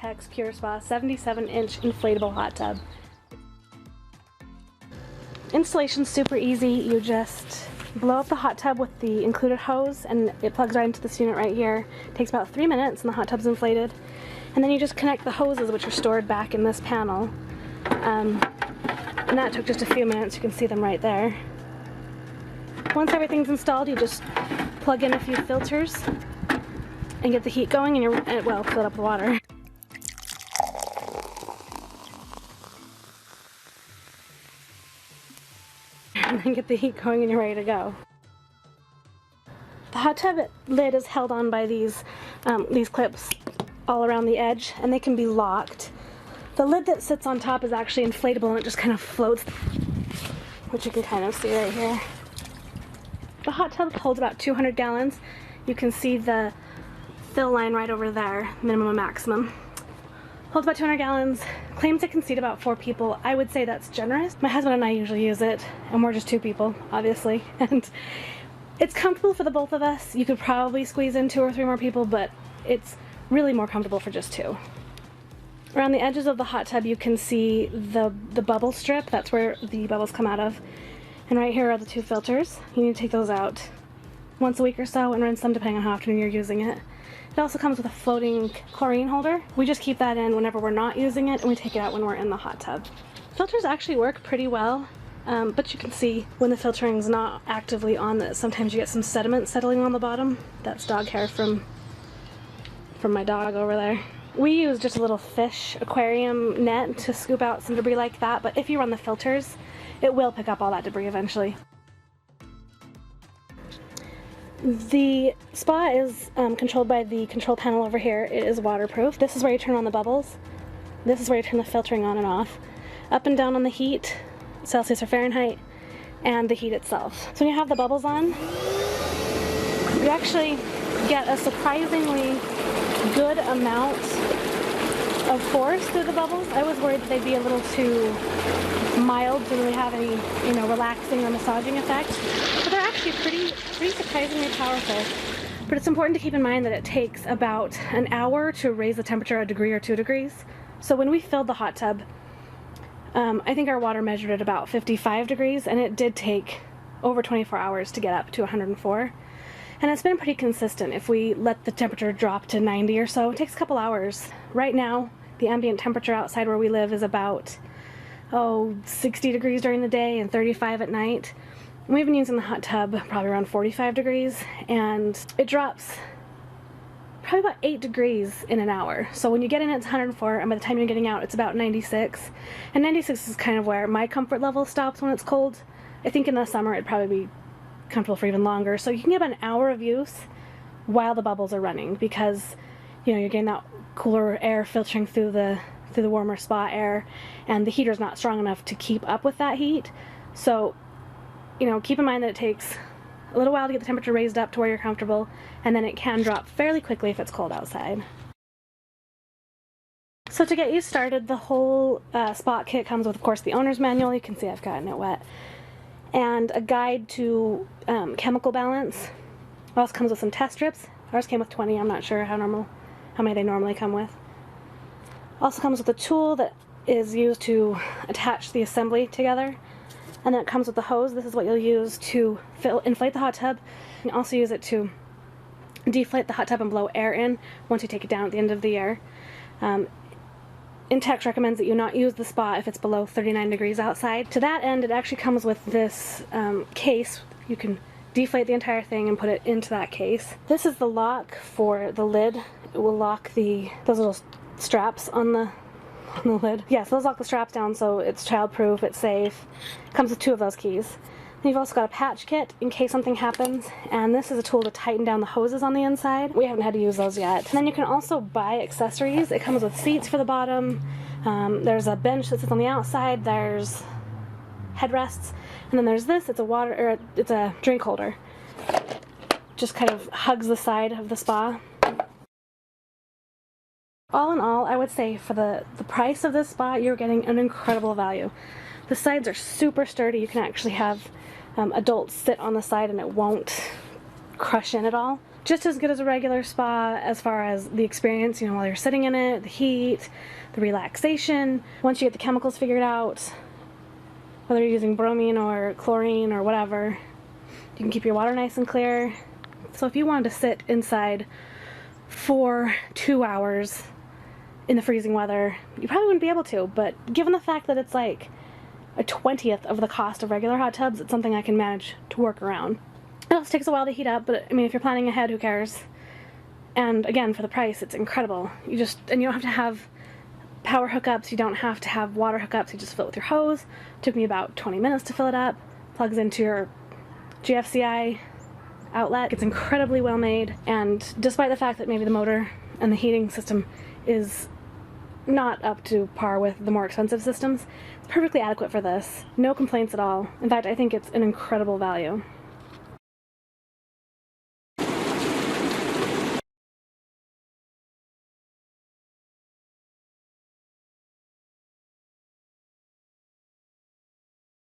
Intex PureSpa 77-inch inflatable hot tub. Installation's super easy. You just blow up the hot tub with the included hose and it plugs right into this unit right here. It takes about 3 minutes and the hot tub's inflated. And then you just connect the hoses, which are stored back in this panel. And that took just a few minutes. You can see them right there. Once everything's installed, you just plug in a few filters and get the heat going, and well, fill it up with water. And then get the heat going and you're ready to go. The hot tub lid is held on by these clips all around the edge, and they can be locked. The lid that sits on top is actually inflatable and it just kind of floats, which you can kind of see right here. The hot tub holds about 200 gallons. You can see the fill line right over there, minimum and maximum. Holds about 200 gallons, claims it can seat about 4 people. I would say that's generous. My husband and I usually use it, and we're just 2 people, obviously. And it's comfortable for the both of us. You could probably squeeze in 2 or 3 more people, but it's really more comfortable for just 2. Around the edges of the hot tub you can see the bubble strip. That's where the bubbles come out of. And right here are the 2 filters. You need to take those out once a week or so and rinse them depending on how often you're using it. It also comes with a floating chlorine holder. We just keep that in whenever we're not using it, and we take it out when we're in the hot tub. Filters actually work pretty well, but you can see when the filtering's not actively on that sometimes you get some sediment settling on the bottom. That's dog hair from my dog over there. We use just a little fish aquarium net to scoop out some debris like that, but if you run the filters, it will pick up all that debris eventually. The spa is controlled by the control panel over here. It is waterproof. This is where you turn on the bubbles. This is where you turn the filtering on and off. Up and down on the heat, Celsius or Fahrenheit, and the heat itself. So when you have the bubbles on, you actually get a surprisingly good amount of force through the bubbles. I was worried that they'd be a little too mild to really have any, relaxing or massaging effect. But they're actually pretty surprisingly powerful. But it's important to keep in mind that it takes about an hour to raise the temperature a degree or 2 degrees. So when we filled the hot tub, I think our water measured at about 55 degrees, and it did take over 24 hours to get up to 104. And it's been pretty consistent. If we let the temperature drop to 90 or so, it takes a couple hours. Right now, the ambient temperature outside where we live is about 60 degrees during the day and 35 at night. We've been using the hot tub probably around 45 degrees, and it drops probably about 8 degrees in an hour. So when you get in, it's 104, and by the time you're getting out, it's about 96. And 96 is kind of where my comfort level stops when it's cold. I think in the summer it'd probably be comfortable for even longer. So you can get about an hour of use while the bubbles are running, because you're getting that cooler air filtering through the warmer spa air, and the heater's not strong enough to keep up with that heat. So keep in mind that it takes a little while to get the temperature raised up to where you're comfortable, and then it can drop fairly quickly if it's cold outside. So to get you started, the whole spa kit comes with, of course, the owner's manual. You can see I've gotten it wet. And a guide to chemical balance. It also comes with some test strips. Ours came with 20. I'm not sure how many they normally come with. Also comes with a tool that is used to attach the assembly together. And then it comes with the hose. This is what you'll use to inflate the hot tub. You can also use it to deflate the hot tub and blow air in once you take it down at the end of the year. Intex recommends that you not use the spa if it's below 39 degrees outside. To that end, it actually comes with this case. You can deflate the entire thing and put it into that case. This is the lock for the lid. It will lock those little straps on the lid. Yeah, so those lock the straps down so it's child-proof, it's safe. It comes with 2 of those keys. And you've also got a patch kit in case something happens, and this is a tool to tighten down the hoses on the inside. We haven't had to use those yet. And then you can also buy accessories. It comes with seats for the bottom. There's a bench that sits on the outside. There's headrests, and then there's this. It's a drink holder. Just kind of hugs the side of the spa. All in all, I would say for the price of this spa, you're getting an incredible value. The sides are super sturdy. You can actually have adults sit on the side and it won't crush in at all. just as good as a regular spa as far as the experience, you know, while you're sitting in it, the heat, the relaxation. Once you get the chemicals figured out, whether you're using bromine or chlorine or whatever, you can keep your water nice and clear. So if you wanted to sit inside for 2 hours in the freezing weather, you probably wouldn't be able to, but given the fact that it's like a 20th of the cost of regular hot tubs, it's something I can manage to work around. It also takes a while to heat up, but I mean, if you're planning ahead, who cares? And again, for the price, it's incredible. And you don't have to have power hookups, you don't have to have water hookups, you just fill it with your hose. It took me about 20 minutes to fill it up. Plugs into your GFCI outlet. It's incredibly well made, and despite the fact that maybe the motor and the heating system is not up to par with the more expensive systems, it's perfectly adequate for this. No complaints at all. In fact, I think it's an incredible value.